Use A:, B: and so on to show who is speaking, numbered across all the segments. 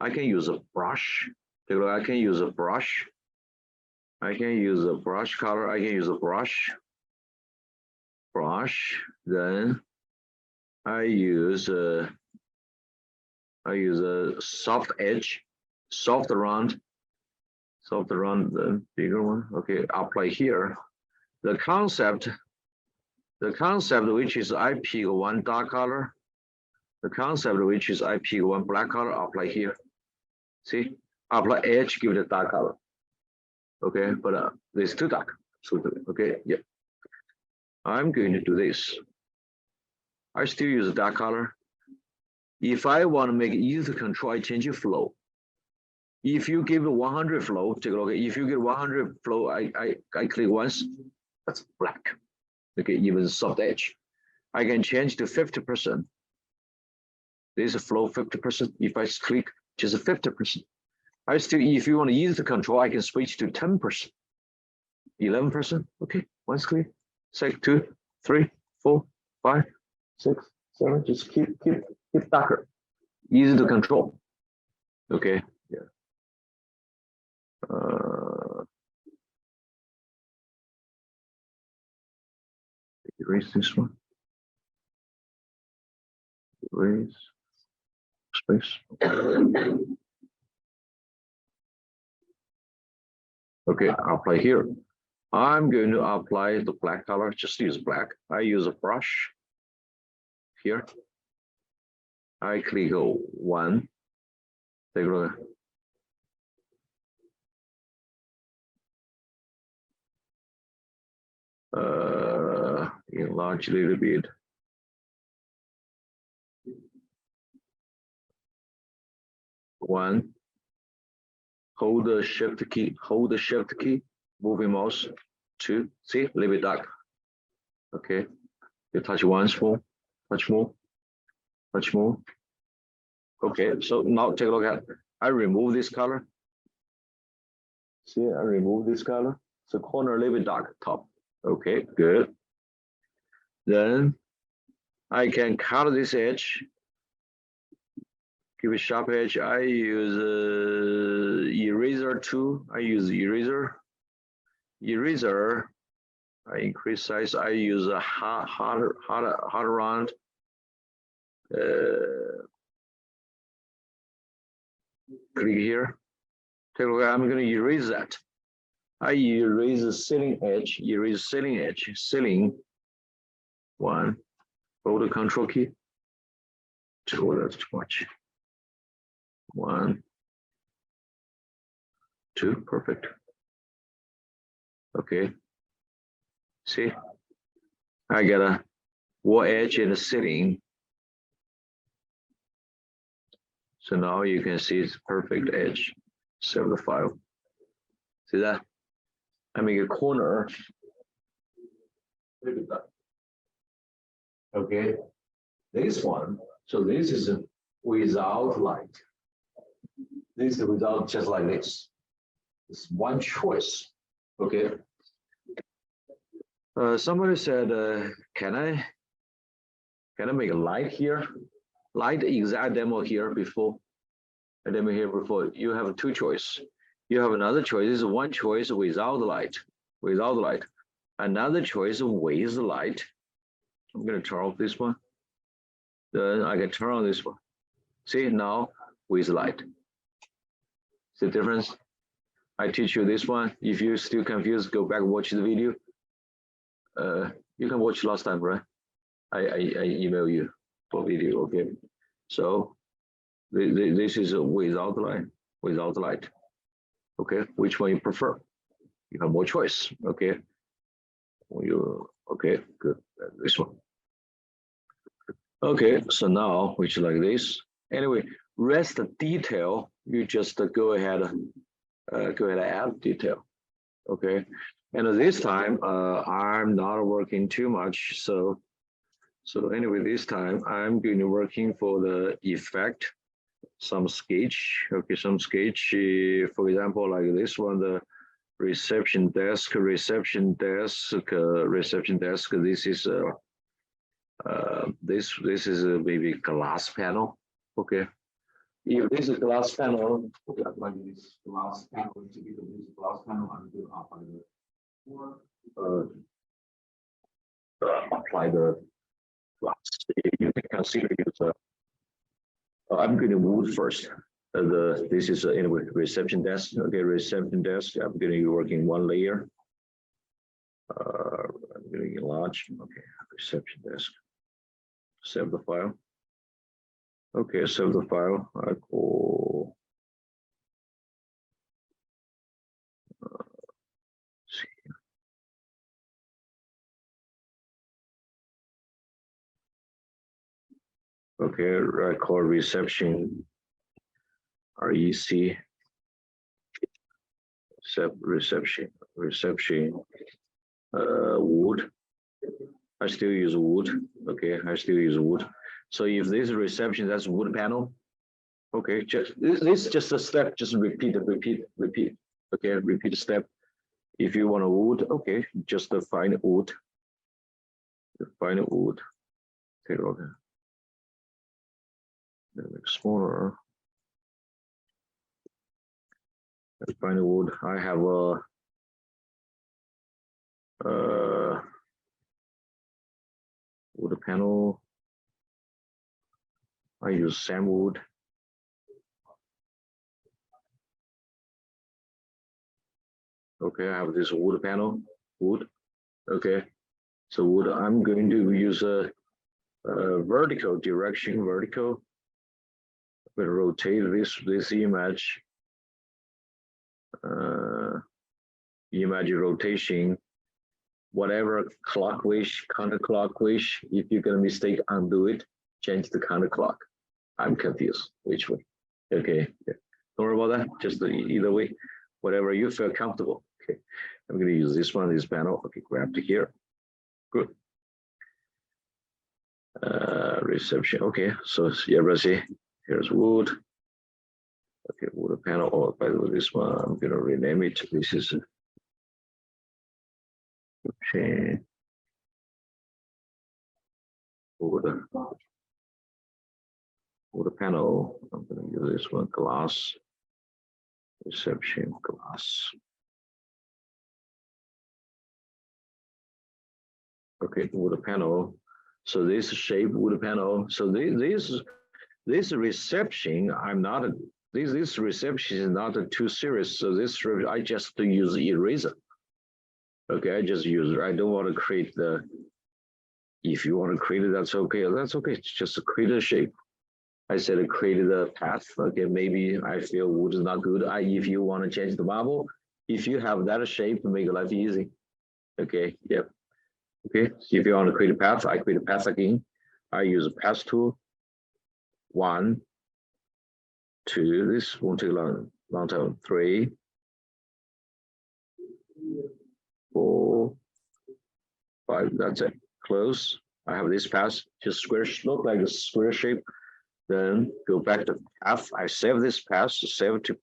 A: I can use a brush. Take a look, I can use a brush. I can use a brush color. I can use a brush. Then I use a soft edge, soft around the bigger one. Okay, apply here. The concept which is I pick one dark color. The concept which is I pick one black color, apply here. See, apply edge, give it a dark color. Okay, but this is too dark. So okay, yeah. I'm going to do this. I still use a dark color. If I want to make it easy to control, I change the flow. If you give it 100 flow, take a look. If you get 100 flow, I click once, that's black. Okay, even soft edge. I can change to 50%. There's a flow 50%. If I click just 50%, I still, if you want to use the control, I can switch to 10%, 11%. Okay, once clear. 6, 2, 3, 4, 5, 6, 7. Just keep darker. Easy to control. Okay, yeah. Erase this one. Erase space. Okay, apply here. I'm going to apply the black color. Just use black. I use a brush here. I click one. Take a look. Enlarge a little bit. One. Hold the shift key. Hold the shift key. Moving mouse. 2. See, a little bit dark. Okay. You touch once more. Touch more. Touch more. Okay. So now take a look at. I remove this color. See, I remove this color. So corner a little bit dark. Top. Okay. Good. Then I can cut this edge. Give it sharp edge. I use eraser tool. I use eraser. Eraser. I increase size. I use a hard round. Click here. Take a look. I'm going to erase that. I erase the ceiling edge. Erase ceiling edge. Ceiling. 1. Hold the control key. Oh, that's too much. 1, 2, perfect. Okay. See, I got a wall edge and a ceiling. So now you can see it's perfect edge. Save the file. See that? I make a corner. Okay. This one. So this is without light. This is without, just like this. It's one choice. Okay. Somebody said, can I make a light here? Light exact demo here before. A demo here before. You have 2 choices. You have another choice. This is one choice without light. Without light. Another choice with light. I'm going to turn off this one. Then I can turn on this one. See now with light. See the difference? I teach you this one. If you're still confused, go back and watch the video. You can watch last time, right? I email you for video. Okay. So this is without light. Without light. Okay. Which one you prefer? You have more choice. Okay. Okay. Good. This one. Okay, so now which like this. Anyway, rest detail, you just go ahead and add detail. Okay, and this time I'm not working too much. So anyway, this time I'm going to working for the effect, some sketch. Okay, some sketch. For example, like this one, the reception desk. This is this is maybe glass panel. Okay, If this is glass panel, like this glass panel, to be this glass panel, I'm going to apply the glass. You can consider use I'm going to wood first. This is anyway reception desk. Okay, reception desk. I'm going to be working one layer. I'm going to enlarge. Okay, reception desk. Save the file. Okay, save the file. I call. Okay, I call reception. REC. Reception. Wood. I still use wood. Okay, I still use wood. So if this is reception, that's wood panel. Okay, just this is just a step. Just repeat. Okay, repeat the step. If you want a wood, okay, just define wood. Define wood. Take a look. Make smaller. Define wood. I have a wood panel. I use Sam wood. Okay, I have this wood panel. Wood. Okay, so wood. I'm going to use a vertical direction. Vertical. I'm going to rotate this image. Image rotation. Whatever clockwise, counterclockwise. If you get a mistake, undo it. Change the counterclock. I'm confused. Which way? Okay. Yeah. Don't worry about that. Just either way, whatever you feel comfortable. Okay. I'm going to use this one, this panel. Okay, grab to here. Good. Reception. Okay. So everybody see, here's wood. Okay, wood panel. Oh, by the way, this one I'm going to rename it. This is okay. Wood panel. I'm going to use this one, glass. Reception glass. Okay, wood panel. So this shape wood panel. So this reception, I'm not this reception is not too serious. So this I just use eraser. Okay, I just use. I don't want to create the. If you want to create it, that's okay. That's okay. Just create a shape. I said create the path. Okay, maybe I feel wood is not good. If you want to change the marble, if you have that shape, make life easy. Okay. Yep. Okay. If you want to create a path, I create a path again. I use a path tool. 1, 2. This won't take a long time. 3, 4, 5. That's it. Close. I have this path. Just square. Look like a square shape. Then go back to path. I save this path. Save to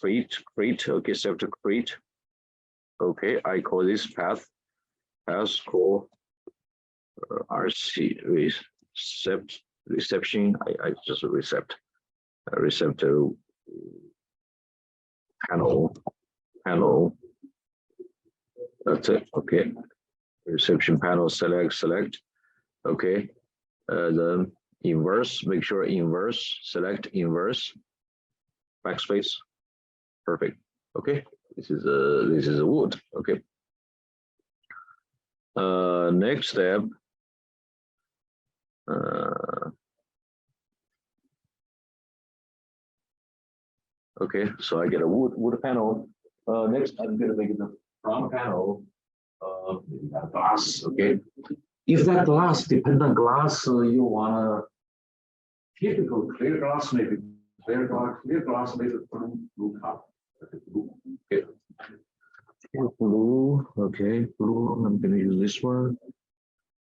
A: create. Okay. Save to create. Okay. I call this path. Path call RC reception. I just recept to panel. That's it. Okay. Reception panel. Select. Okay. Then inverse. Make sure inverse. Select inverse. Backspace. Perfect. Okay. This is a wood. Okay. Next step. Okay, so I get a wood panel. Next, I'm gonna make the front panel. Maybe that glass. Okay, if that glass, depend on glass, you wanna typical clear glass, maybe clear glass, maybe blue color. Okay. Blue. Okay, blue. I'm gonna use this one.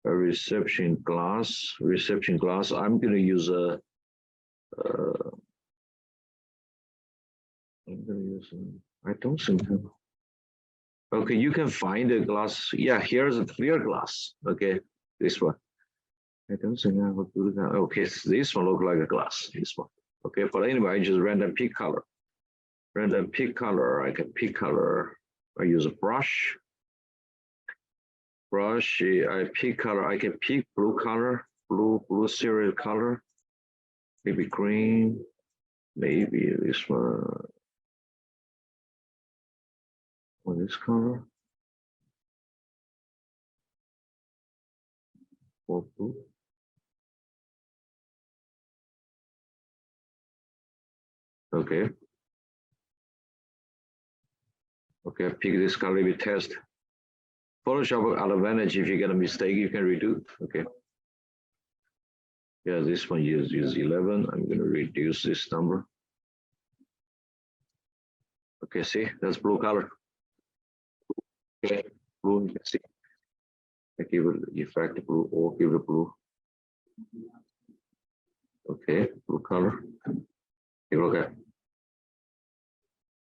A: A reception glass. I'm gonna use a. I'm gonna use. I don't think. Okay, you can find a glass. Yeah, here's a clear glass. Okay, this one. I don't think I will do that. Okay, so this one look like a glass. This one. Okay, but anyway, I just random pick color. Random pick color. I can pick color. I use a brush. Brush. I pick color. I can pick blue color. Blue cereal color. Maybe green. Maybe this one. Or this color. Or blue. Okay. Okay, pick this color, we test. Photoshop advantage, if you get a mistake, you can redo. Okay. Yeah, this one use 11. I'm going to reduce this number. Okay, see, that's blue color. Okay, blue, you can see. I give it effect blue or give it blue. Okay, blue color. Okay,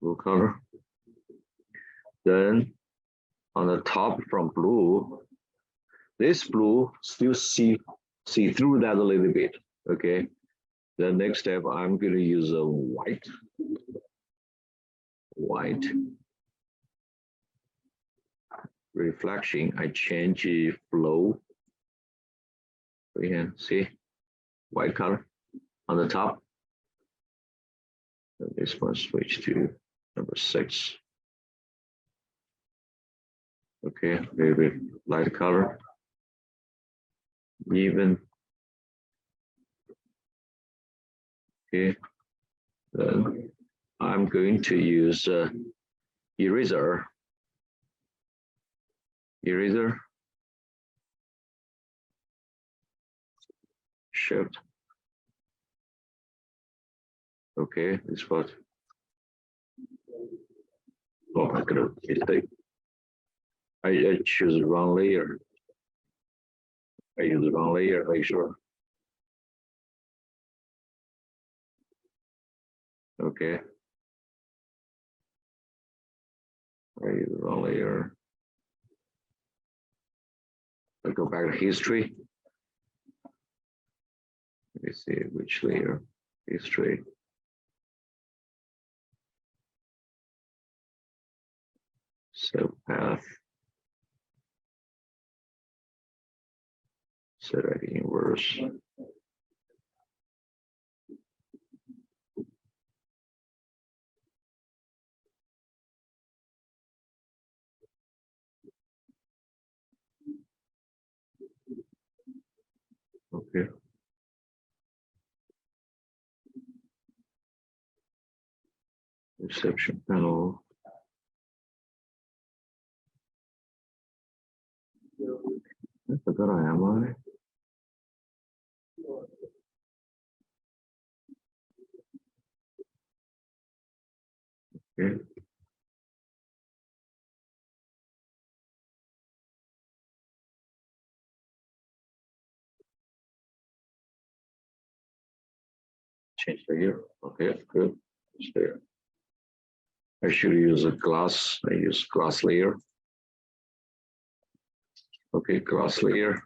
A: blue color. Then on the top from blue, this blue still see through that a little bit. Okay. The next step, I'm going to use a white. Reflection. I change flow. We can see white color on the top. This one switch to number 6. Okay, very light color. Even. Okay. Then I'm going to use eraser. Shift. Okay, this what. Oh, I got a mistake. I choose the wrong layer. I use the wrong layer, make sure. Okay. I use the wrong layer. I go back to history. Let me see which layer. History. Set path. Set inverse. Okay. Reception panel. I forgot I am on it. Okay. Change layer. Okay, good. It's there. I should use a glass. I use glass layer. Okay, glass layer.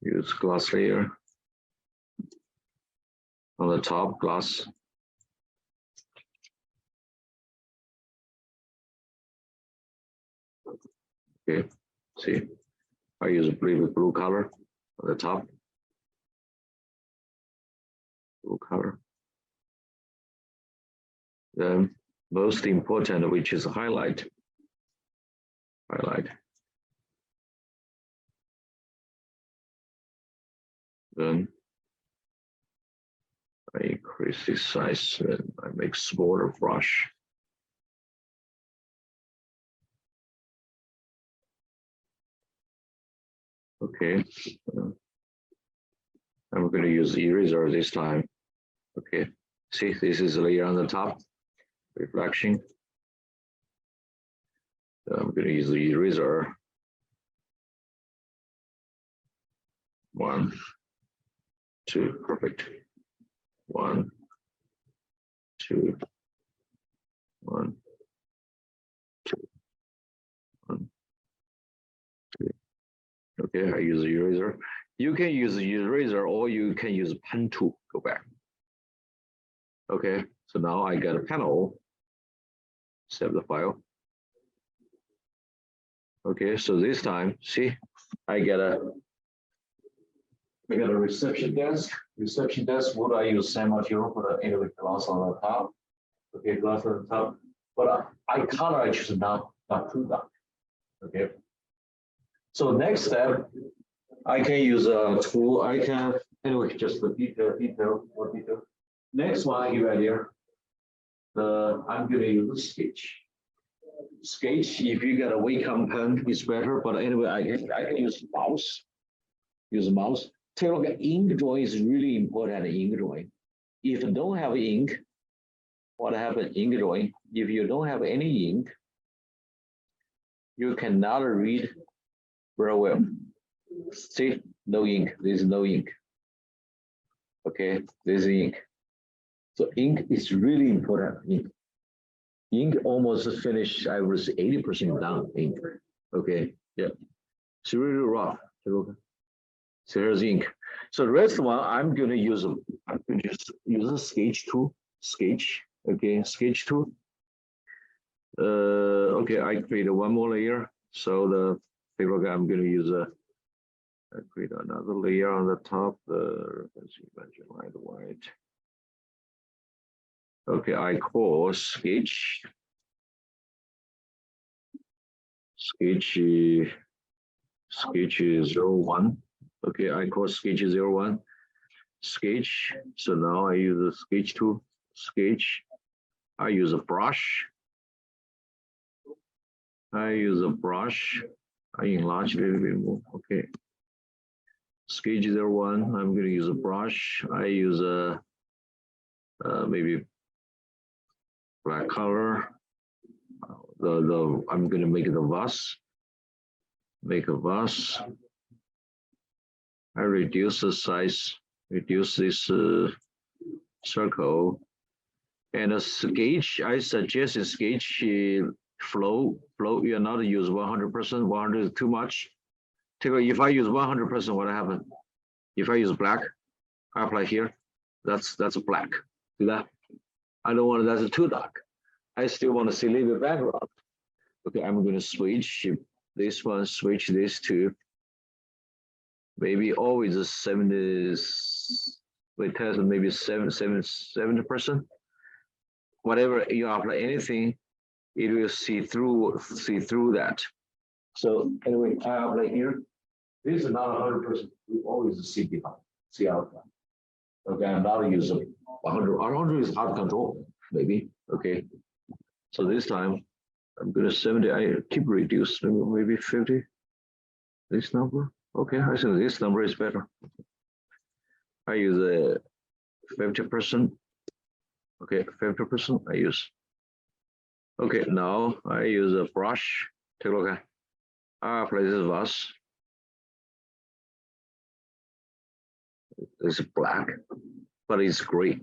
A: Use glass layer. On the top, glass. Okay, see, I use a blue color on the top. Blue color. Then most important, which is highlight. Then I increase the size and I make smaller brush. Okay, I'm going to use eraser this time. Okay, see, this is a layer on the top, reflection. I'm going to use the eraser. 1, 2, perfect. 1, 2, 1, 2, 1, 2, Okay, I use eraser. You can use eraser or you can use pen tool. Go back. Okay, so now I got a panel. Save the file. Okay, so this time, see, I got a reception desk. Reception desk. What I use same material for the anyway glass on the top. Okay, glass on the top. But I color I choose not too dark. Okay. So next step, I can use a tool. I can anyway just the detail. Next one here right here. I'm gonna use sketch. Sketch. If you got a Wacom pen, it's better. But anyway, I can use mouse. Use mouse. Take a look at ink drawing is really important. Ink drawing. If you don't have ink, what happens? Ink drawing. If you don't have any ink, you cannot read very well. See, no ink. This is no ink. Okay, this is ink. So ink is really important. Ink almost finished. I was 80% done. Ink. Okay, yeah. It's really rough. So here's ink. So the rest one, I'm gonna use a sketch tool. Sketch. Okay, sketch tool. Okay, I created one more layer. So I'm gonna use I create another layer on the top. Let's see, imagine white. Okay, I call sketch. Sketch 01. Okay, I call sketch 01. Sketch. So now I use a sketch tool. Sketch. I use a brush. I enlarge a little bit more. Okay. Sketch 01. I'm going to use a brush. I use a maybe black color. I'm going to make the vase. Make a vase. I reduce the size. Reduce this circle. And a sketch. I suggest a sketch flow. You're not use 100%. 100 is too much. If I use 100%, what happens? If I use black, I apply here. That's black. See that? I don't want that's too dark. I still want to see a little bit background. Okay, I'm going to switch this one. Switch this to maybe always a 70. We test maybe 70%. Whatever you apply anything, it will see through that. So anyway, I apply here. This is not 100%. We always see behind, see outline. Okay, I'm not using 100. 100 is hard control, maybe. Okay. So this time I'm gonna 70. I keep reduce maybe 50. This number. Okay, I think this number is better. I use a 50%. Okay, 50% I use. Okay, now I use a brush. Take a look at. I apply this vase. It's black, but it's gray.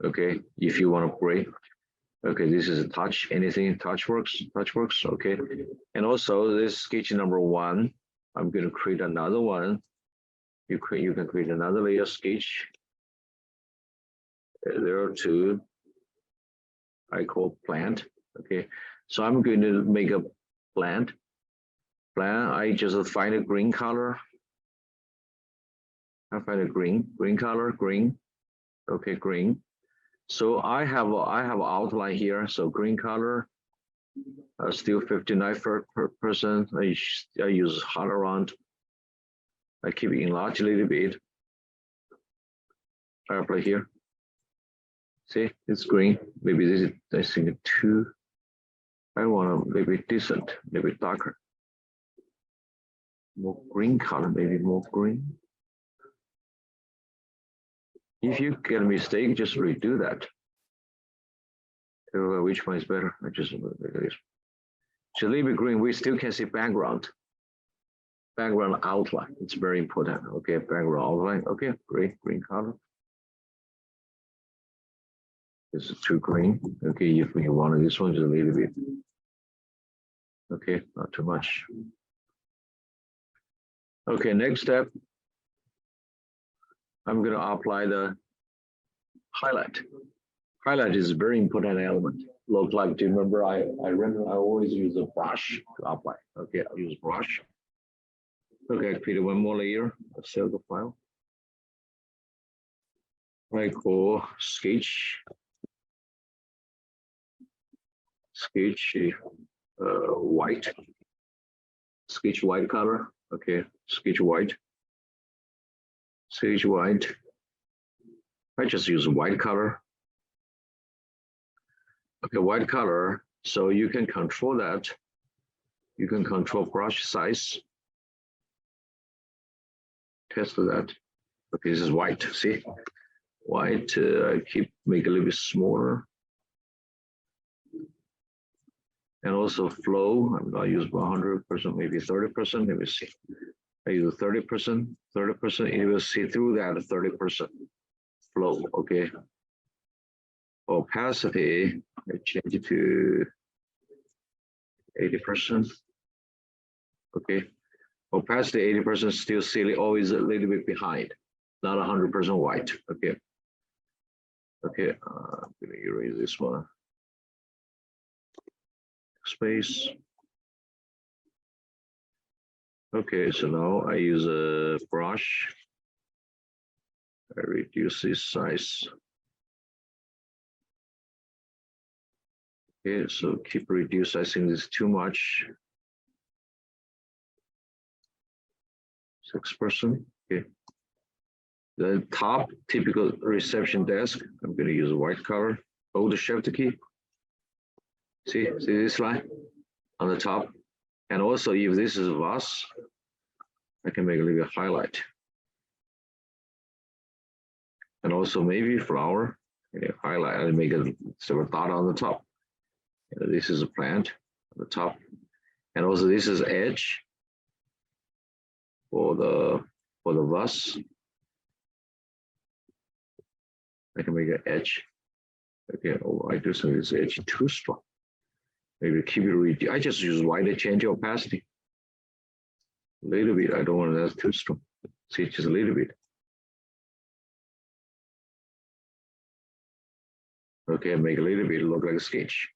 A: Okay, if you want a gray. Okay, this is a touch. Anything touch works. Touch works. Okay, and also this sketch number 1. I'm going to create another one. You can create another layer sketch. There are 2. I call plant. Okay, so I'm going to make a plant. I just find a green color. I find a green color, green. Okay, green. So I have outline here. So green color, still 59%. I use hard around. I keep it enlarged a little bit. I apply here. See, it's green. Maybe this is, I think, 2. I want to maybe decent, maybe darker. More green color, maybe more green. If you get a mistake, just redo that. Which one is better? I just make this. It's a little bit green. We still can see background. Background outline. It's very important. Okay, background outline. Okay, great, green color. This is too green. Okay, if you want this one, just a little bit. Okay, not too much. Okay, next step, I'm going to apply the highlight. Highlight is a very important element. Look like, do you remember I always use a brush to apply. Okay, I'll use brush. Okay, I create one more layer, I'll save the file. I call sketch white, sketch white color. Okay, sketch white. I just use white color. Okay, white color. So you can control that. You can control brush size. Test that. Okay, this is white. See, white. I make a little bit smaller. And also flow. I'm gonna use 100%, maybe 30%. Let me see. I use 30%. 30%. It will see through that 30% flow. Okay. Opacity, I change it to 80%. Okay. Opacity 80% still see always a little bit behind, not 100% white. Okay. Okay. I'm gonna erase this one. Space. Okay, so now I use a brush. I reduce this size. Okay, so keep reduce. I think this is too much. 6%. Okay. The top typical reception desk. I'm going to use white color. Hold the shift key. See this line on the top. And also, if this is vase, I can make a little bit highlight. And also maybe flower, highlight and make a sort of dot on the top. This is a plant on the top. And also this is edge for the vase. I can make an edge. Okay, oh, I do think this edge too strong. Maybe keep it I just use white to change opacity. A little bit. I don't want that too strong. See, just a little bit. Okay, make a little bit look like a sketch.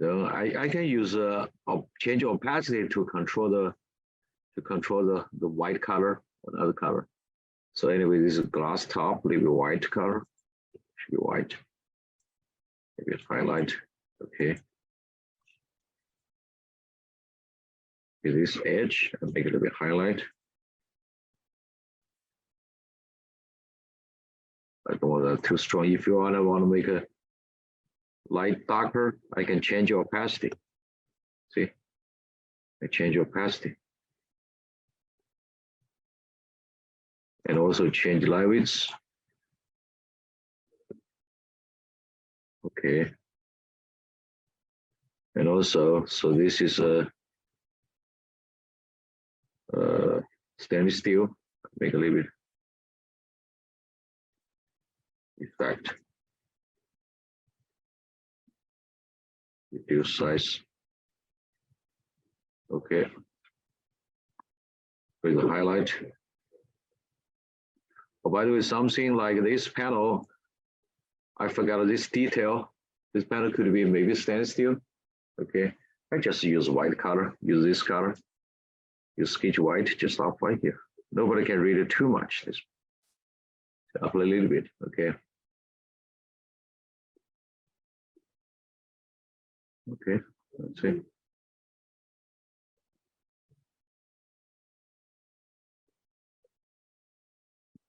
A: So I can use change opacity to control the white color or another color. So anyway, this is glass top, a little bit white color. Should be white. Maybe highlight. Okay. This edge and make it a little bit highlight. I don't want that too strong. If you want to make a light darker, I can change your opacity. See, I change opacity. And also change light width. Okay. And also, so this is a stainless steel. Make a little bit effect. Reduce size. Okay. With the highlight. Oh, by the way, something like this panel, I forgot this detail. This panel could be maybe stainless steel. Okay. I just use white color, use this color. Use sketch white, just apply here. Nobody can read it too much. Just apply a little bit, okay. Okay, that's it.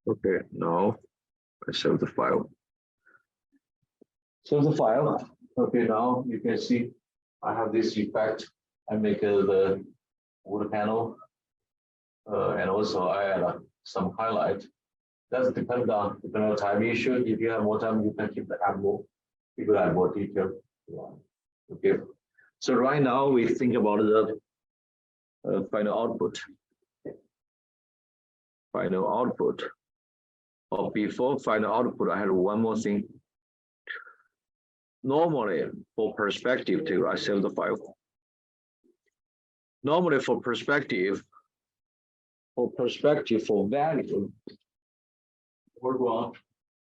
A: Okay, now I save the file. Save the file. Okay, now you can see I have this effect. I make the wood panel, and also I add some highlight. That's depending on time issue. If you have more time, you can keep the add more. You could add more detail. Yeah. Okay. So right now we think about the final output. Final output. Or before final output, I had one more thing. Normally, for perspective too, I save the file. Normally for perspective, for perspective, for value, foreground,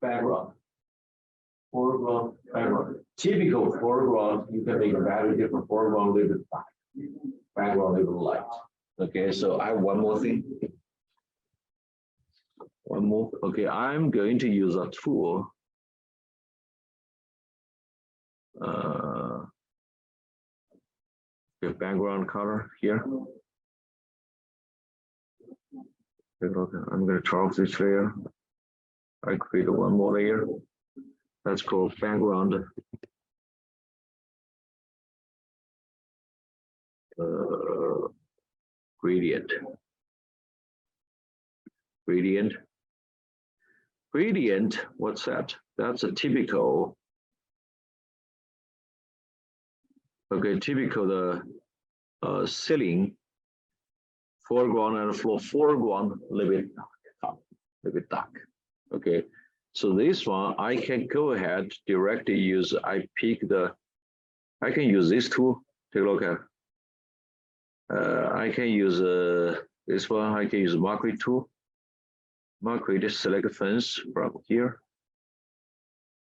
A: background. Foreground, background. Typical foreground, you can make a value different. Foreground a little bit dark, background a little light. Okay, so I have one more thing. One more. Okay, I'm going to use a tool. The background color here. Okay, I'm going to turn off this layer. I create one more layer. That's called background gradient. Gradient, what's that? That's a typical, okay, typical the ceiling, foreground and floor. Foreground a little bit dark. Okay, so this one I can go ahead directly use. I can use this tool. Take a look at. I can use this one. I can use Micron tool. Micron, select fence from here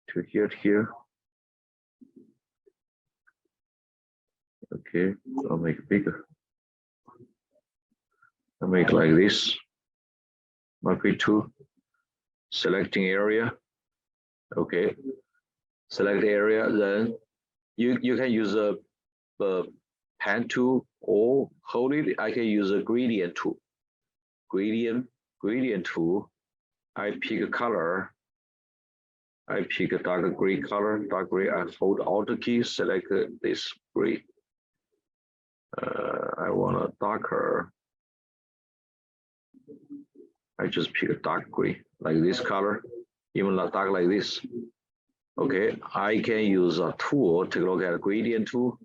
A: to here to here. Okay, I'll make it bigger. I'll make it like this. Micron tool. Selecting area. Okay, select area. Then you can use a pen tool or hold it. I can use a gradient tool. Gradient tool. I pick a color. I pick a dark gray color. Dark gray. I hold Alt key. Select this gray. I want a darker. I just pick a dark gray, like this color, even not dark like this. Okay, I can use a tool. Take a look at a gradient tool.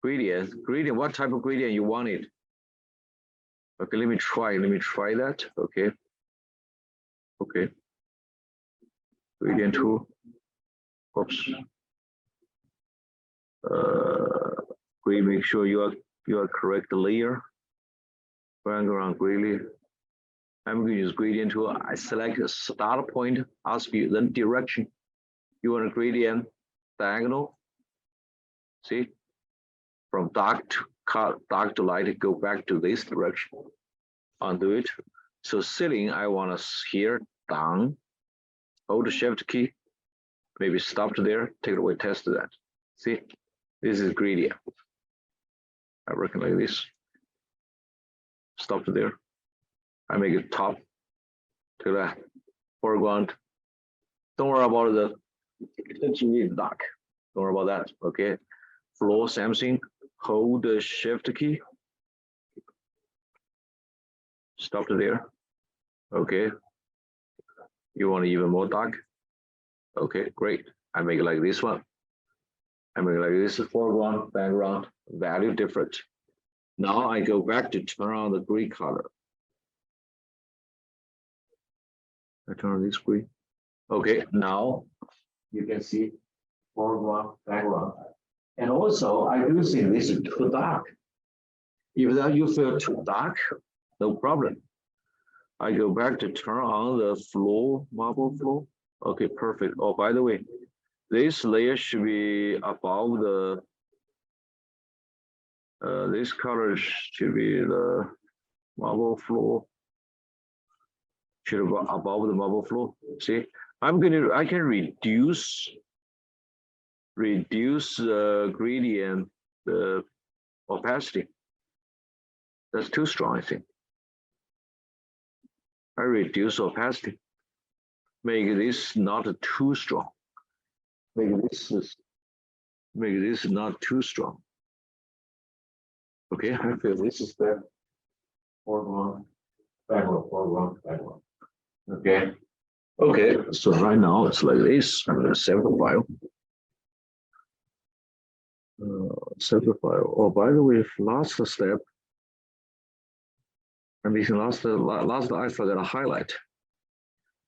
A: Gradient, what type of gradient you want it? Okay, let me try that. Okay. Gradient tool. Oops. Great, make sure you are correct layer. Background gradient. I'm going to use gradient tool. I select a start point, ask you then direction. You want a gradient diagonal. See, from dark to light, go back to this direction. Undo it. So ceiling, I want to here down. Hold the Shift key. Maybe stop there. Take it away. Test that. See, this is gradient. I reckon like this. Stop there. I make it top to the foreground. Don't worry about it's really dark. Don't worry about that. Okay. Floor, something. Hold the Shift key. Stop there. Okay. You want even more dark? Okay, great. I make it like this one. I make it like this. Foreground, background, value different. Now I go back to turn on the gray color. I turn on this gray. Okay, now you can see foreground, background. And also, I do think this is too dark. If that you feel too dark, no problem. I go back to turn on the floor, marble floor. Okay, perfect. Oh, by the way, this layer should be above the, this color should be the marble floor. Should be above the marble floor. See, I can reduce the gradient, the opacity. That's too strong, I think. I reduce opacity. Make this not too strong. Make this not too strong. Okay, I feel this is the foreground, background. Okay. Okay, so right now it's like this. I'm gonna save the file. Save the file. Oh, by the way, last step. I'm missing last I forgot a highlight.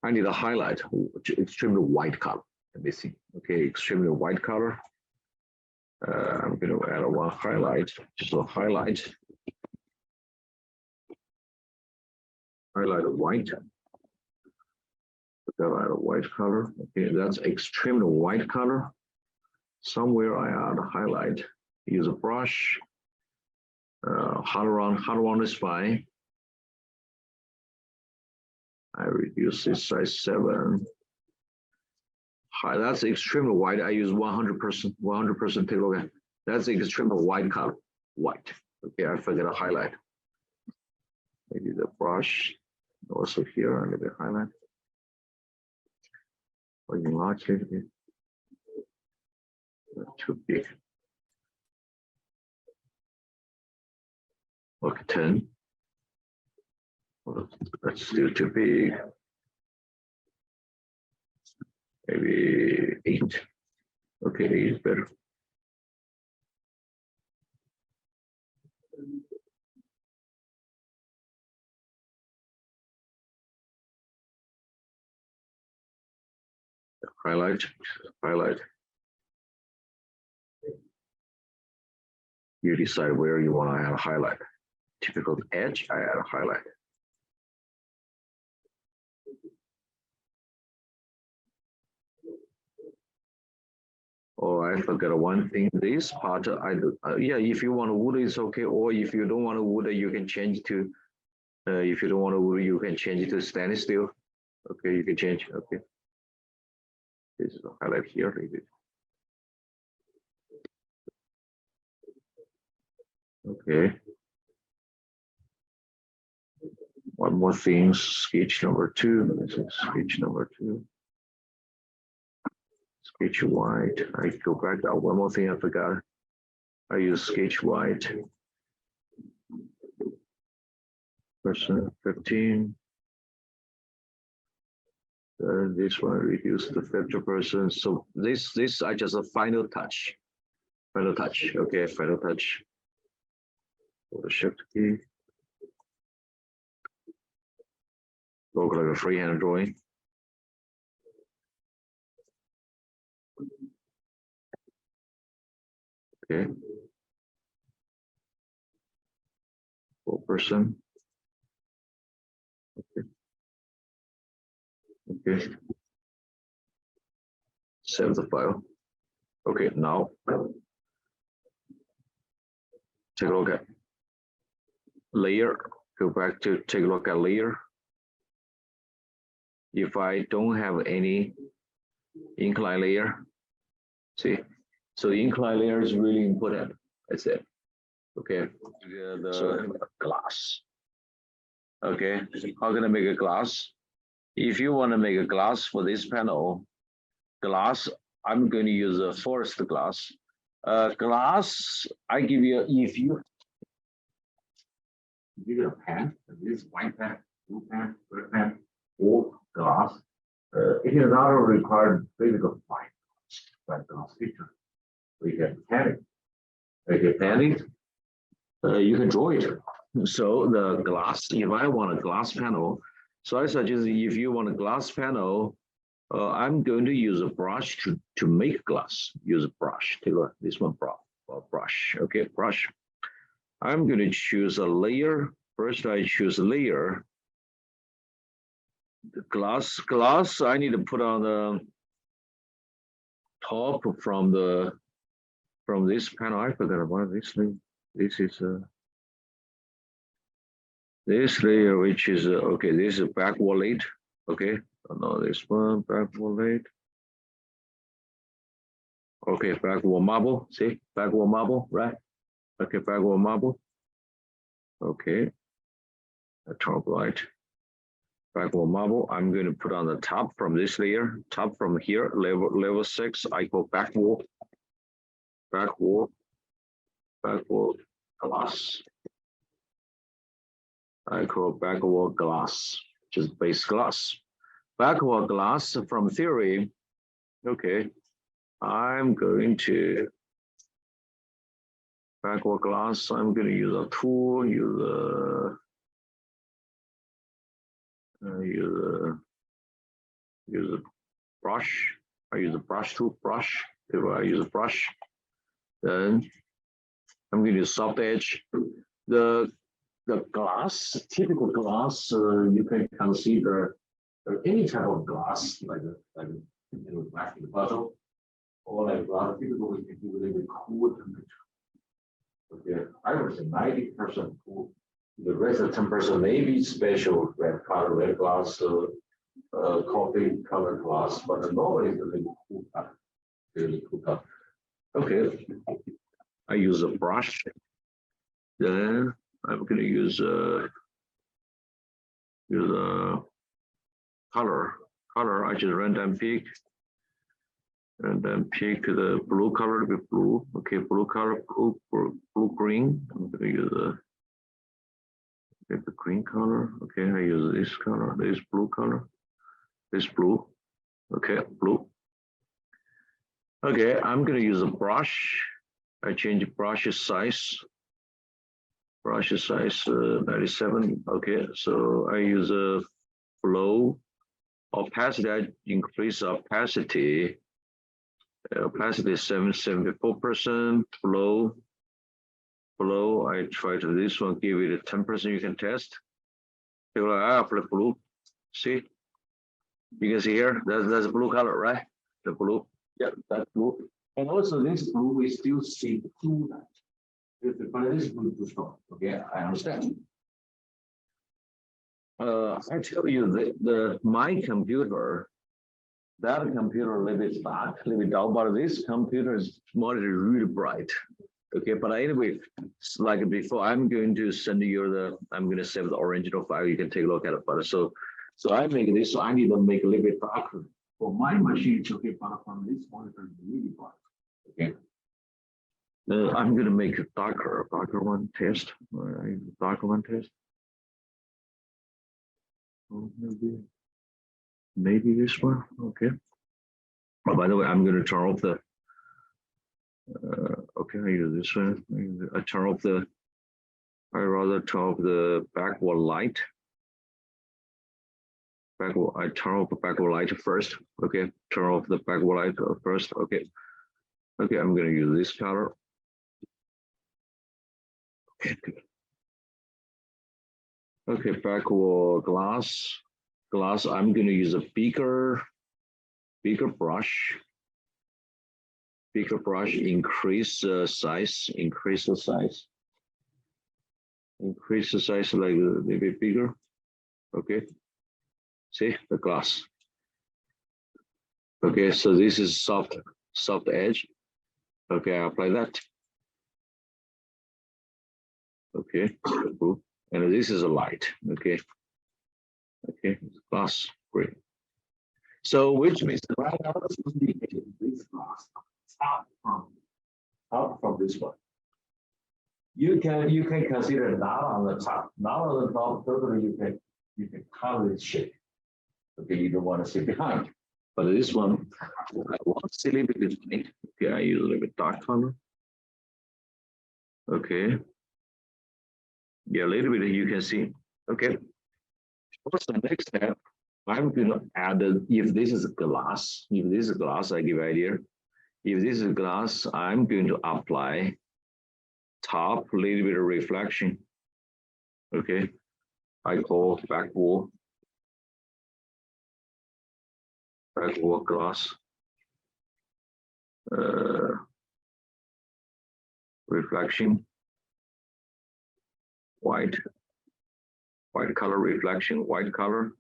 A: I need a highlight, extremely white color. I'm missing. Okay, extremely white color. I'm going to add one highlight, just a highlight. highlight white. Highlight a white color. Okay, that's extremely white color. Somewhere I add a highlight. Use a brush. Hot around is fine. I reduce this size 7. That's extremely white. I use 100%. 100%. Take a look at. That's extremely white color. White. Okay, I forget a highlight. Maybe the brush. Also here, a little bit highlight. Or enlarge it. Too big. Okay, 10. Well, that's still too big. Maybe 8. Okay, 8 is better. Highlight. You decide where you want to add a highlight. Typical edge, I add a highlight. Oh, I forgot one thing. This part, I do. Yeah, if you want a wood, it's okay. Or if you don't want a wood, you can change to. If you don't want a wood, you can change it to stainless steel. Okay, you can change. Okay. This is a highlight here. Okay. One more thing, sketch number 2. This is sketch number 2. Sketch white. I go back. One more thing I forgot. I use sketch white. Percent 15. This one reduce to 50%. So this I just a final touch. Final touch. Okay, final touch. The shift key. Look like a freehand drawing. Okay. 4%. Okay. Okay. Save the file. Okay, now take a look at layer. Go back to take a look at layer. If I don't have any incline layer, see, so the incline layer is really important. That's it. Okay, the glass. Okay, how can I make a glass? If you want to make a glass for this panel, glass, I'm going to use a forest glass. Glass, I give you, if you give you a pen, this white pen, blue pen, red pen, or glass, it is not a required physical fine, but glass feature. We can pan it. If you pan it, you can draw it. So the glass, if I want a glass panel, so I suggest if you want a glass panel, I'm going to use a brush to make glass. Use a brush. Take a look, this one brush. Okay, brush. I'm going to choose a layer. First, I choose a layer. The glass. I need to put on the top from this panel. I forgot about this thing. This is this layer, which is okay. This is backward late. Okay. No, this one backward late. Okay, backward marble. See, backward marble, right? Okay, backward marble. Okay, a top right. Backward marble. I'm going to put on the top from this layer. Top from here, level 6. I go backward glass. I call backward glass, just base glass. Backward glass from theory. Okay, I'm going to backward glass. I'm going to use a tool. Use a brush. I use a brush tool. If I use a brush, then I'm going to use soft edge. The the glass, typical glass, you can consider any type of glass, like plastic bottle, or like glass, typical we can do a little bit cool temperature. Okay, I would say 90% cool. The rest of 10% maybe special red color, red glass, coffee color glass, but normally it's a little cool color, really cool color. Okay, I use a brush. Then I'm going to use a color. I just random pick, and then pick the blue color with blue. Okay, blue color, blue green. I'm going to use the green color. Okay, I use this color, this blue color, this blue. Okay, blue. Okay, I'm going to use a brush. I change brush size. Brush size 97. Okay, so I use a flow opacity. I increase opacity. Opacity 74%. Flow. I try to this one. Give it a 10%. You can test. Apply blue. See, you can see here. That's blue color, right? The blue. Yeah, that's blue. And also this blue, we still see blue light. But this is blue too strong. Okay, I understand. I tell you my computer, that computer a little bit dark, a little bit dull, but this computer is monitor really bright. Okay, but anyway, like before, I'm going to send you I'm going to save the original file. You can take a look at it. But so I make this, so I need to make a little bit darker. For my machine, it's okay, but from this monitor, it's really bright. Okay. I'm going to make a darker one test. Darker one test. Oh, maybe this one. Okay. Oh, by the way, I'm going to turn off the. Okay, I use this one. I turn off the. I rather turn off the backward light. I turn off the backward light first. Okay, turn off the backward light first. Okay. Okay, I'm going to use this color. Okay, good. Okay, backward glass. I'm going to use a bigger brush. Bigger brush, increase the size. Increase the size like a little bit bigger. Okay. See the glass. Okay, so this is soft edge. Okay, I apply that. Okay, and this is a light. Okay, glass, great. So which means right now this glass top from this one. You can consider not on the top. Not on the top, totally you can cover this shape. Okay, you don't want to see behind. But this one, I want to see a little bit behind. Okay, I use a little bit dark color. Okay. Yeah, a little bit you can see. Okay. What's the next step? I'm going to add, if this is glass, I give idea. If this is glass, I'm going to apply top, a little bit of reflection. Okay. I call backward glass. Reflection. White color reflection, white color.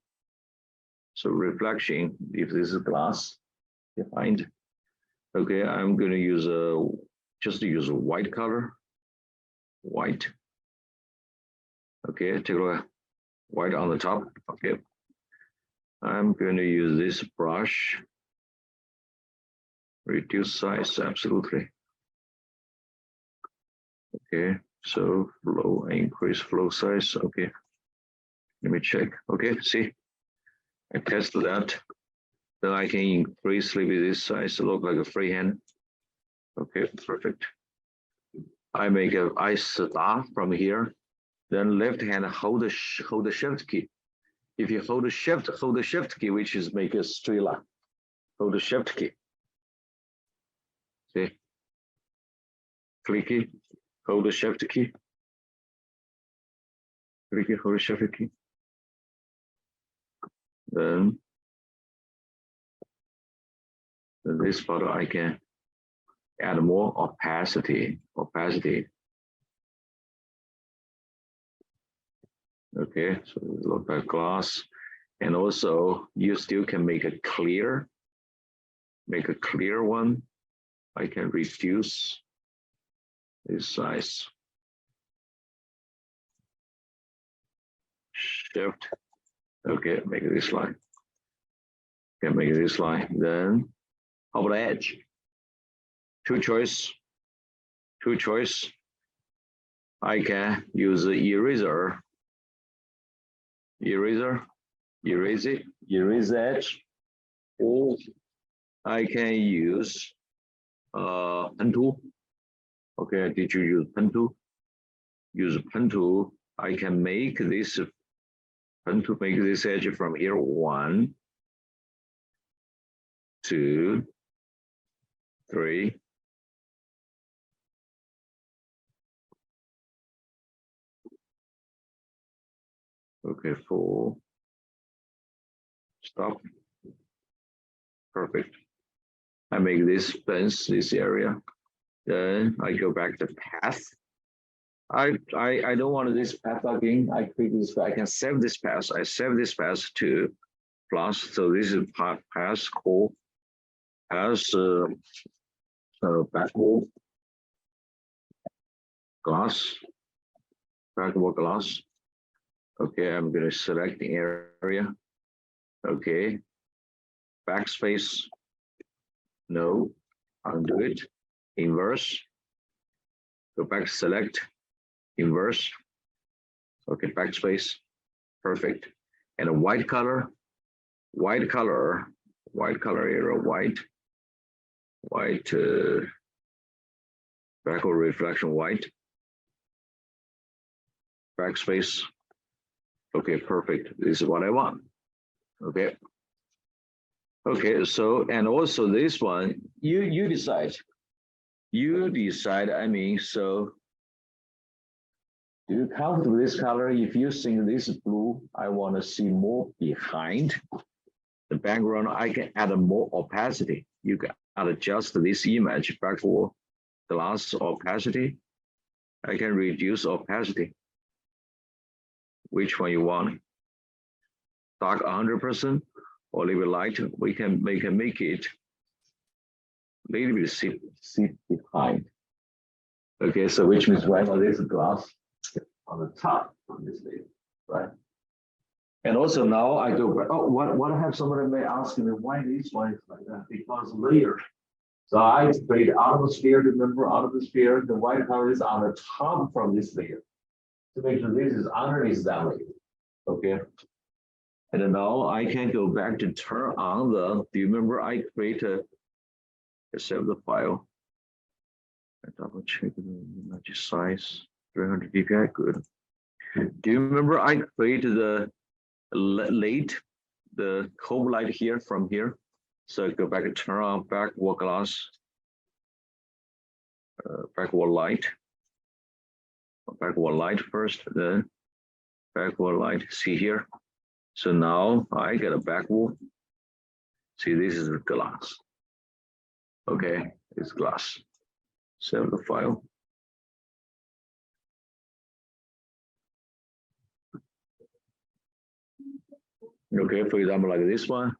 A: So reflection, if this is glass, defined. Okay, I'm going to use just to use a white color. White. Okay, take a look. White on the top. Okay. I'm going to use this brush. Reduce size, absolutely. Okay, so flow, increase flow size. Okay. Let me check. Okay, see, I tested that. Then I can increase maybe this size, look like a freehand. Okay, perfect. I make I start from here. Then left hand hold the shift key. If you hold the shift key, which is make a straight line. Hold the shift key. See, click it. Hold the shift key. Click Photoshop key. Then this photo I can add more opacity. Okay, so look at glass, and also you still can make a clear one. I can reduce this size. Shift. Okay, make this line. Okay, make this line. Then how about edge? Two choice. I can use the eraser. Erase edge, or I can use pen tool. Okay, did you use pen tool? Use pen tool. I can make this pen to make this edge from here 1, 2, 3. Okay, 4. Stop. Perfect. I make this fence, this area. Then I go back to path. I don't want this path again. I click this. I can save this path. I save this path to plus. So this is path called as backward glass. Backward glass. Okay, I'm going to select the area. Okay, backspace. No, undo it. Inverse. Go back, select, inverse. Okay, backspace. Perfect. And a white color area, white, backward reflection, white. Backspace. Okay, perfect. This is what I want. Okay. Okay, so, and also this one, you decide. I mean, so do you comfortable with this color? If you think this is blue, I want to see more behind the background. I can add more opacity. You can adjust this image back for glass opacity. I can reduce opacity. Which one you want? Dark 100% or a little bit light? We can make it a little bit see behind. Okay, so which means right now there's a glass on the top of this layer, right? And also now I go back. Oh, what I have somebody may ask me why this one is like that? Because layer. So I create out of the sphere, remember out of the sphere, the white color is on the top from this layer. To make sure this is underneath that layer. Okay. And now I can go back to turn on the, do you remember I created save the file. I double check the image size, 300 dpi, good. Do you remember I created the the cove light here from here? So go back and turn on backward glass, backward light first, then backward light, see here. So now I get a backward. See, this is the glass. Okay, it's glass. Save the file. Okay, for example, like this one.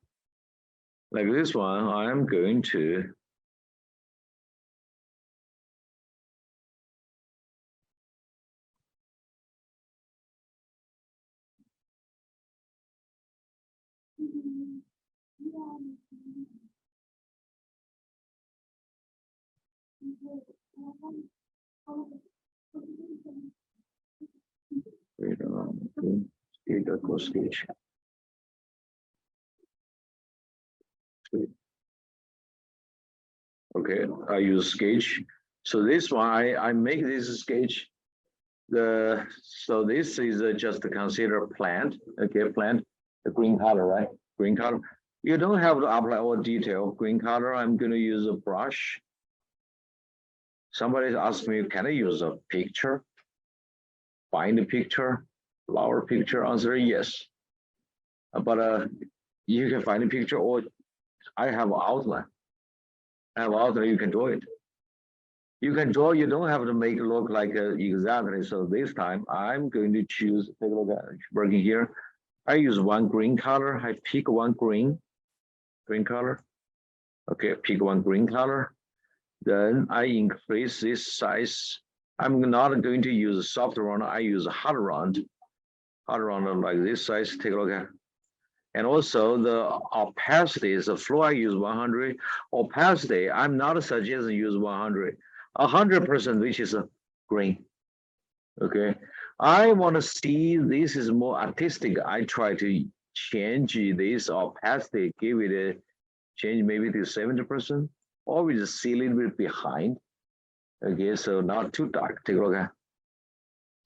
A: Like this one, I'm going to wait on sketch. Okay, I use sketch. So this one, I make this sketch. So this is just to consider plant. Okay, plant, the green color, right? Green color. You don't have to apply all detail. Green color, I'm going to use a brush. Somebody asked me, can I use a picture? Find a picture. Flower picture, answer yes. But you can find a picture, or I have outline. I have outline, you can draw it. You can draw, you don't have to make it look like exactly. So this time I'm going to choose, take a look at working here. I use one green color. I pick one green color. Okay, pick one green color. Then I increase this size. I'm not going to use a soft round. I use a hard round like this size. Take a look at. And also the opacity is the floor. I use 100. Opacity, I'm not suggesting use 100. 100%, which is a green. Okay, I want to see this is more artistic. I try to change this opacity, give it a change maybe to 70%, or we just see a little bit behind. Okay, so not too dark. Take a look at.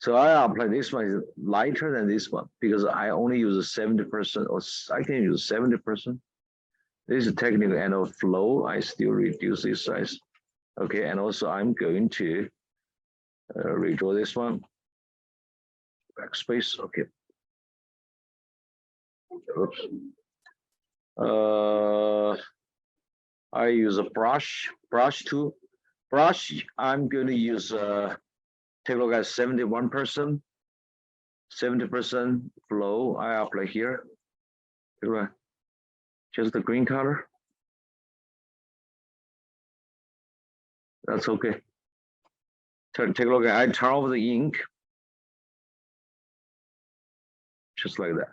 A: So I apply this one is lighter than this one because I only use 70%, or I can use 70%. This is technical and of flow. I still reduce this size. Okay, and also I'm going to redraw this one. Backspace. Okay. Oops. I use a brush tool. Brush. I'm going to use take a look at 71%. 70% flow. I apply here. Just the green color. That's okay. Take a look at. I turn off the ink. Just like that.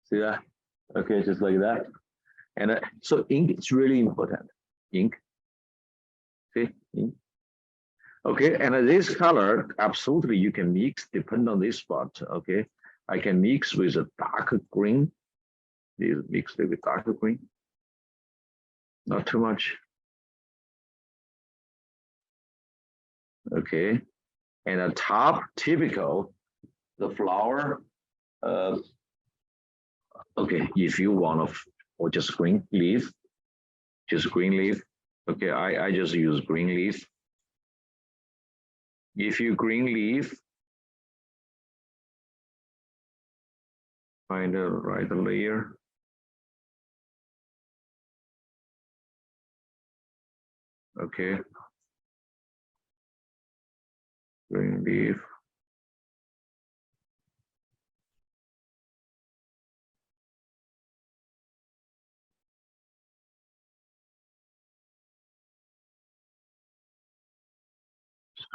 A: See that? Okay, just like that. And so ink is really important. Ink. See? Ink. Okay, and this color, absolutely you can mix, depend on this spot. Okay, I can mix with a darker green. Mix it with darker green. Not too much. Okay, and a top typical, the flower. Okay, if you want to, or just green leaf, Okay, I just use green leaf. If you green leaf, find the right layer. Okay. Green leaf.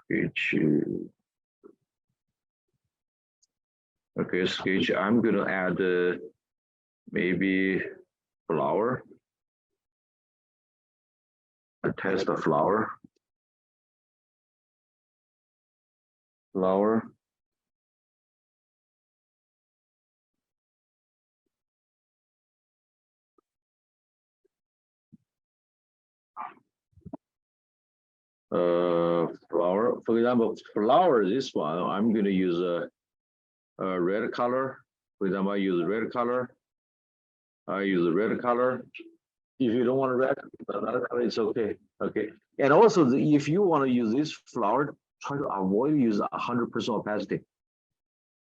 A: Sketch. Okay, sketch. I'm gonna add maybe flower. Test the flower. Flower. Flower. For example, flower. This one I'm gonna use a red color. For example, I use red color. I use a red color. If you don't want a red, another color, it's okay. Okay. And also, if you want to use this flower, try to avoid use 100% opacity.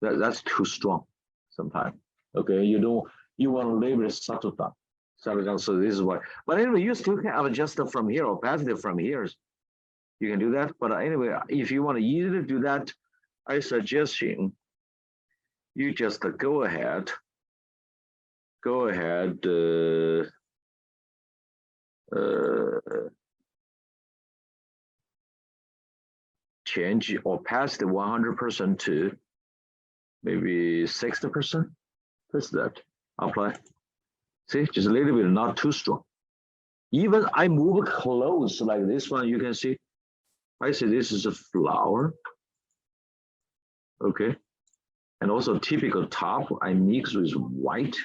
A: That's too strong sometimes. Okay, you want to label it subtle down. So this is why. But anyway, you still can adjust it from here, opacity from here. You can do that. But anyway, if you want to easily do that, I suggest you just go ahead. Change opacity 100% to maybe 60%. Press that. Apply. See, just a little bit, not too strong. Even I move close like this one, you can see. I say this is a flower. Okay. And also typical top, I mix with white.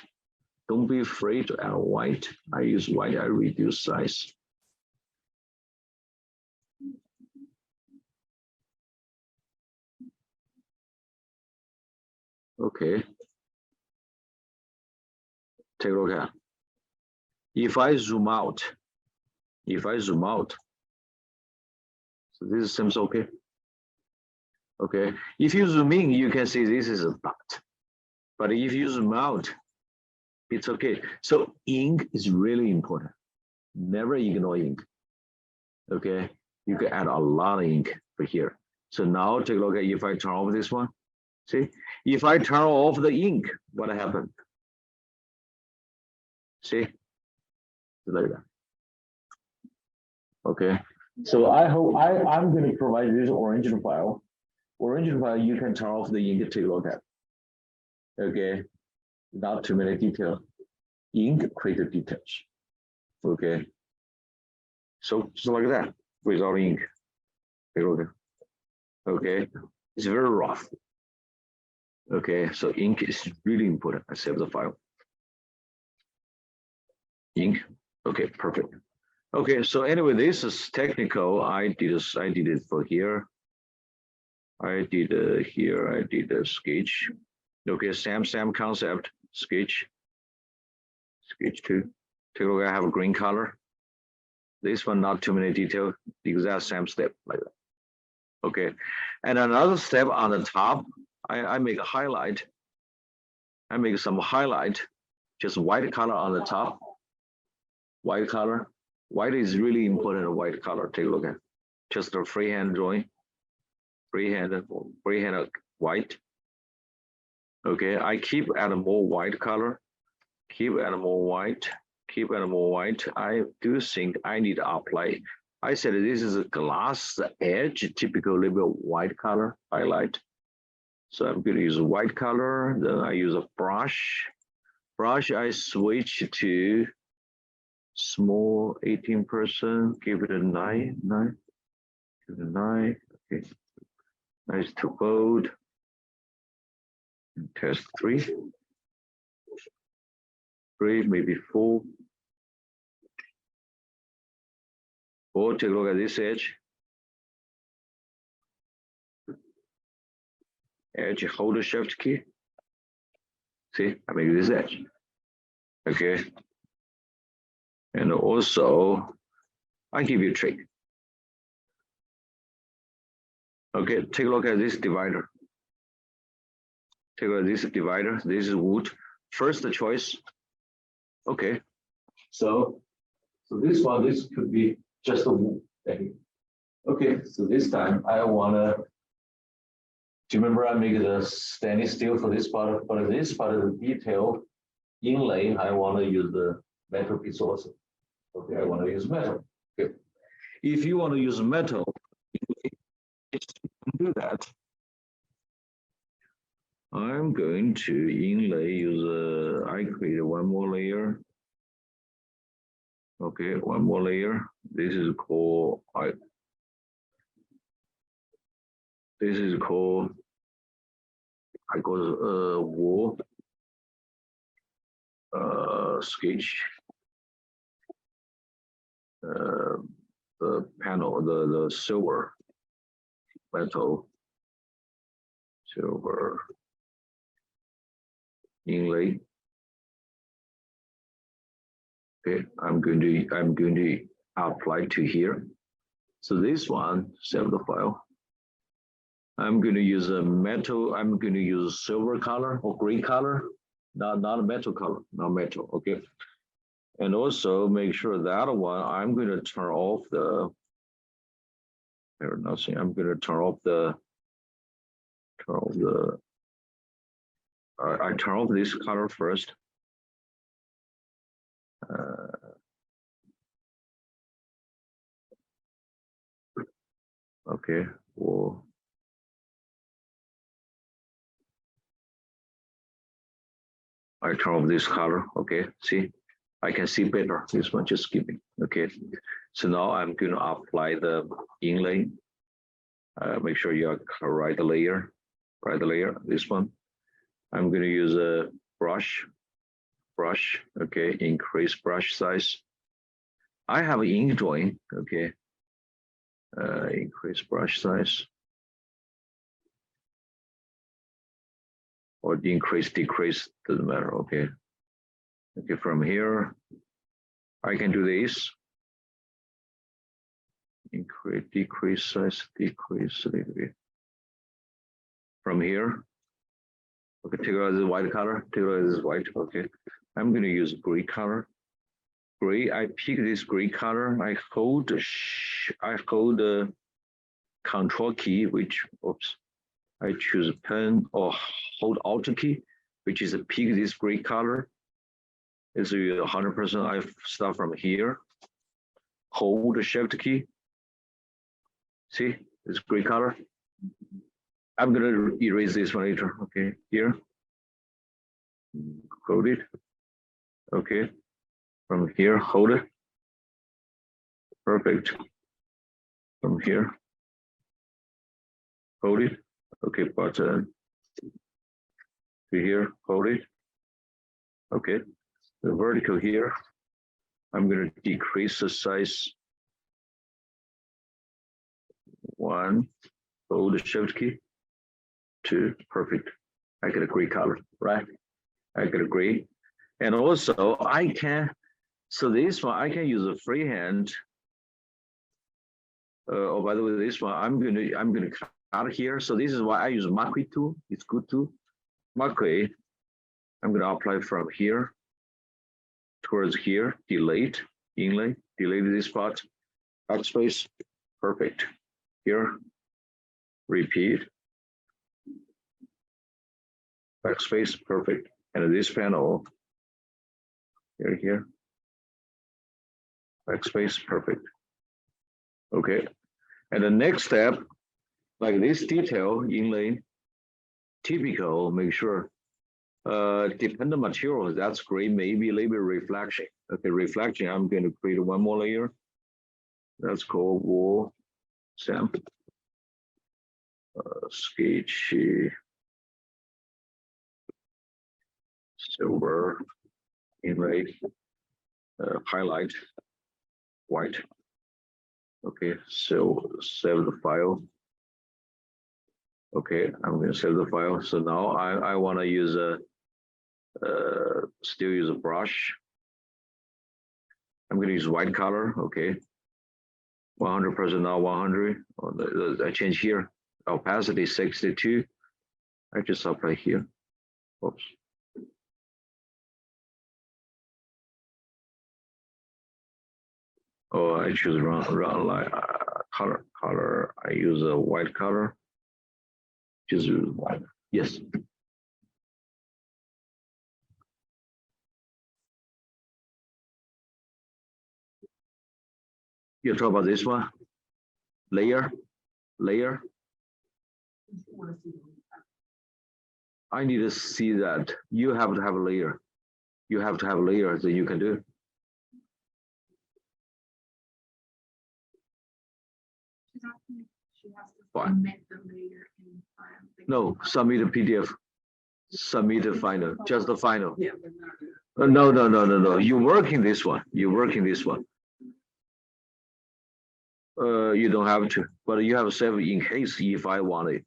A: Don't be afraid to add white. I use white, I reduce size. Okay. Take a look at. If I zoom out, so this seems okay. Okay, if you zoom in, you can see this is a dot. But if you zoom out, it's okay. So ink is really important. Never ignore ink. Okay, you can add a lot of ink for here. So now take a look at if I turn off this one. See, if I turn off the ink, what happened? See, like that. Okay, so I hope I'm going to provide this original file. Original file, you can turn off the ink to take a look at. Okay, not too many details. Ink create details. Okay, so just like that without ink. Take a look at. Okay, it's very rough. Okay, so ink is really important. I save the file. Ink. Okay, perfect. Okay, so anyway, this is technical. I did it for here. I did here. I did a sketch. Okay, same concept. Sketch 2. Take a look. I have a green color. This one not too many detail. The exact same step like that. Okay, and another step on the top. I make a highlight. I make some highlight. Just white color on the top. White color. White is really important. White color. Take a look at. Just a freehand drawing. Freehand white. Okay, I keep adding more white color. Keep adding more white. Keep adding more white. I do think I need to apply. I said this is a glass edge, typical little white color highlight. So I'm going to use a white color. Then I use a brush. Brush, I switch to small 18%. Give it a 9. Give it a 9. Okay. Nice to bold. Test 3. 3, maybe 4. 4, take a look at this edge. Edge, hold the shift key. See, I make this edge. Okay. And also, I give you a trick. Okay, take a look at this divider. Take a look at this divider. This is wood. First choice. Okay. So this one, this could be just a wood. Okay, so this time I wanna. Do you remember I make the stainless steel for this part? For this part of the detail inlay, I wanna use the metal piece also. Okay, I wanna use metal. Okay. If you wanna use metal, you can do that. I'm going to inlay use I create one more layer. Okay, one more layer. This is called I call wall sketch. The panel, the silver metal silver inlay. Okay, I'm going to apply to here. So this one, save the file. I'm going to use a metal. I'm going to use silver color or gray color, not a metal color, not metal. Okay, and also make sure that one I'm going to turn off the. Or nothing. I'm going to turn off the. I turn off this color first. Okay, well, I turn off this color. Okay, see, I can see better. This one just skipping. Okay, so now I'm going to apply the inlay. Make sure you are right layer. This one. I'm going to use a brush. Okay, increase brush size. I have an ink drawing. Okay, increase brush size. Or increase, decrease, doesn't matter. Okay. Okay, from here, I can do this. Increase, decrease size, decrease a little bit. from here. Okay, take out this white color, take out this white, okay. I'm gonna use gray color. Gray, I pick this gray color, I hold the control key, which, oops, I choose pen or hold Alt key, which is pick this gray color. It's 100%, I start from here, hold the Shift key. See, this gray color. I'm gonna erase this one later, okay, here. Hold it, okay. From here, hold it. Perfect. From here, hold it. Okay, button. To here, hold it. Okay, the vertical here. I'm going to decrease the size. 1, hold the Shift key. 2, perfect. I get a gray color, right? I get a gray. And also I can, so this one I can use a freehand. Oh, by the way, this one I'm gonna cut here. So this is why I use Micron tool. It's good too. Micron. I'm gonna apply from here towards here. Delete, inlay, delete this part. Backspace, perfect. Here, repeat. Backspace, perfect. And this panel, here. Backspace, perfect. Okay. And the next step, like this detail inlay, typical, make sure, dependent materials, that's great, maybe a little bit reflection. Okay, reflection, I'm going to create one more layer. That's called wall sample. Sketch, silver, inlay, highlight, white. Okay, so save the file. Okay, I'm going to save the file. So now I want to use still use a brush. I'm going to use white color. Okay, 100% now 100. I change here. Opacity 62. I just apply here. Oops. Oh, I choose wrong line color. I use a white color. Just white. Yes. You talk about this one. Layer. I need to see that. You have to have a layer. You have to have a layer that you can do.
B: She has to submit the layer in file.
A: No, submit a PDF. Submit the final, just the final. Yeah. No. You're working this one. You're working this one. You don't have to, but you have to save in case if I want it.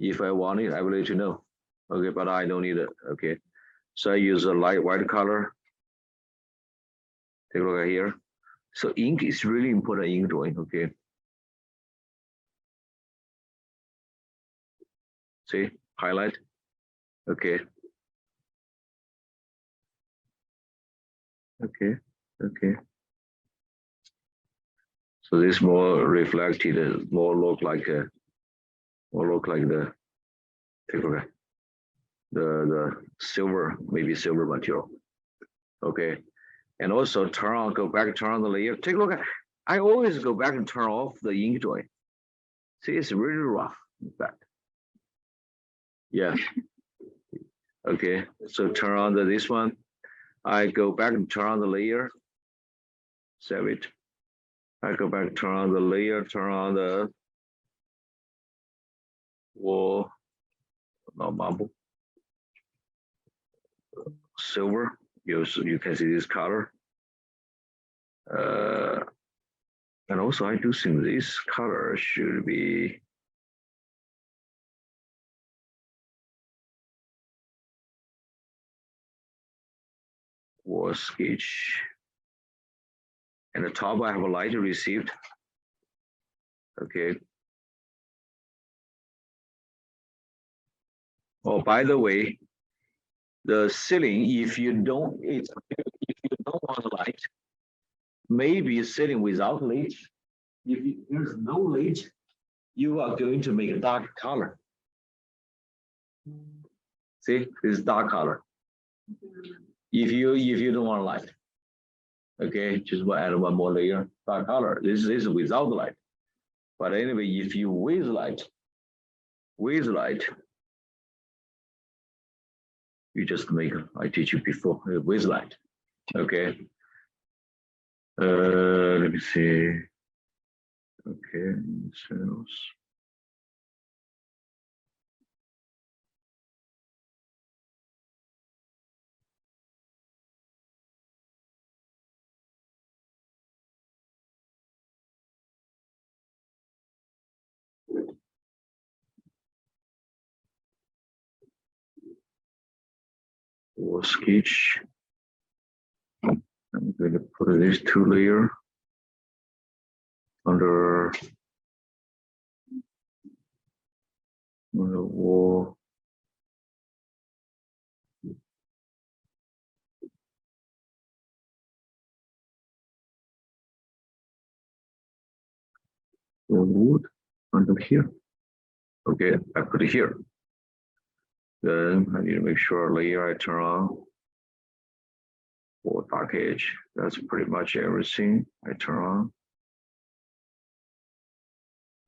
A: If I want it, I will let you know. Okay, but I don't need it. Okay, so I use a light white color. Take a look at here. So ink is really important in drawing. Okay. See, highlight. Okay. Okay. So this more reflected, more look like the take a look at the silver, maybe silver material. Okay. And also turn on the layer. Take a look at, I always go back and turn off the ink drawing. See, it's really rough, in fact. Yeah. Okay, so turn on this one. I go back and turn on the layer. Save it. I go back, turn on the layer, turn on the wall, no marble, silver. You can see this color. And also I do think this color should be wall sketch. And the top I have a light received. Okay. Oh, by the way, the ceiling, if you don't want light, maybe ceiling without light. If there's no light, you are going to make a dark color. See, this dark color. If you don't want light, okay, just add one more layer, dark color. This is without light. But anyway, if you with light, you just make, I teach you before, with light, okay. Let me see. Okay, cells. Or sketch. I'm going to put these two layers under the wall. The wood under here. Okay, I put it here. Then I need to make sure layer I turn on for dark edge. That's pretty much everything I turn on.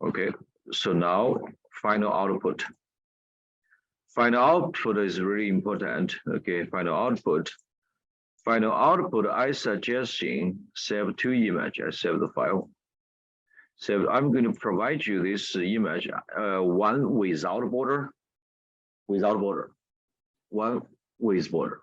A: Okay, so now final output. Final output is really important. Okay, final output. Final output, I suggesting save two image. I save the file. So I'm going to provide you this image, one without border, one with border.